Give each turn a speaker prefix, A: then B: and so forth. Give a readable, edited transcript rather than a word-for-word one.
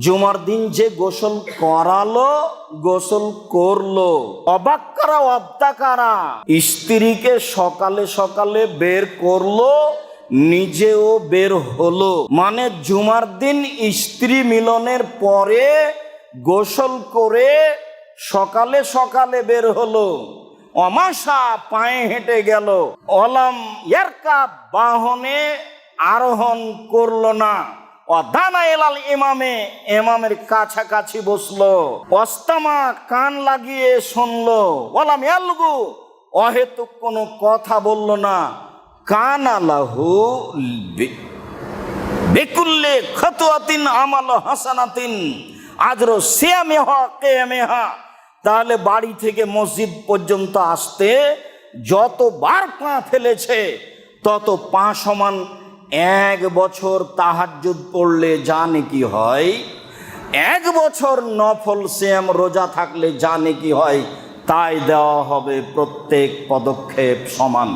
A: জুমার দিন যে গোসল করালো, গোসল করলো, অবাক করা অবতাকারা, স্ত্রীকে সকালে সকালে বের করলো, নিজেও বের হলো। মানে জুমার দিন স্ত্রী মিলনের পরে গোসল করে সকালে সকালে বের হলো, অমাশা পায়ে হেঁটে গেল, অলাম ইয়ারকা বাহনে আরোহণ করলো না, অদানা এলাল ইমামে ইমামের কাছাকাছি বসলো, অস্তামা কান লাগিয়ে শুনলো, ওলাম ইয়ালগু অহেতুক কোনো কথা বলল না, কান আলাহু বেকুল্লে খতুয়াতিন আমাল হাসানাতিন আজরো সিয়ামেহা কিয়ামেহা। তাহলে বাড়ি থেকে মসজিদ পর্যন্ত আসতে যতবার পা ফেলেছে তত পা সমান 1 বছর তাহাজ্জুদ পড়লে যা নেকি হয়, 1 বছর নফল সিয়াম রোজা থাকলে যা নেকি হয়, তাই দেওয়া হবে প্রত্যেক পদক্ষেপ সমান।